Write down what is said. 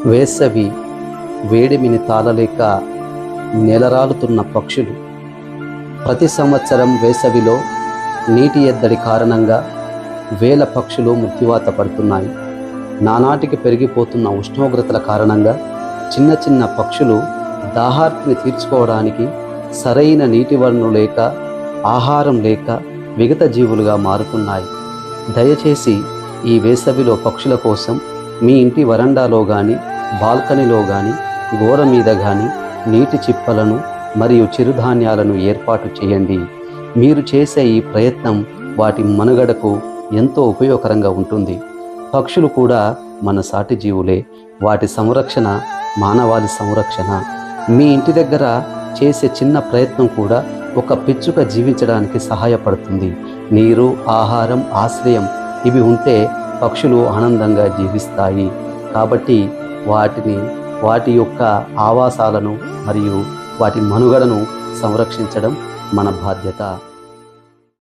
వేసవి వేడిమిని తాళలేక నెలరాలుతున్న పక్షులు. ప్రతి సంవత్సరం వేసవిలో నీటి ఎద్దడి కారణంగా వేల పక్షులు మృత్యువాత పడుతున్నాయి. నానాటికి పెరిగిపోతున్న ఉష్ణోగ్రతల కారణంగా చిన్న చిన్న పక్షులు దాహార్తిని తీర్చుకోవడానికి సరైన నీటి వనరు లేక, ఆహారం లేక విగత జీవులుగా మారుతున్నాయి. దయచేసి ఈ వేసవిలో పక్షుల కోసం మీ ఇంటి వరండాలో కానీ, బాల్కనీలో కానీ, గోడ మీద కానీ నీటి చిప్పలను మరియు చిరుధాన్యాలను ఏర్పాటు చేయండి. మీరు చేసే ఈ ప్రయత్నం వాటి మనుగడకు ఎంతో ఉపయోగకరంగా ఉంటుంది. పక్షులు కూడా మన సాటి జీవులే. వాటి సంరక్షణ మానవాళి సంరక్షణ. మీ ఇంటి దగ్గర చేసే చిన్న ప్రయత్నం కూడా ఒక పిచ్చుక జీవించడానికి సహాయపడుతుంది. నీరు, ఆహారం, ఆశ్రయం ఇవి ఉంటే పక్షులు ఆనందంగా జీవిస్తాయి. కాబట్టి వాటి యొక్క ఆవాసాలను మరియు వాటి మనుగడను సంరక్షించడం మన బాధ్యత.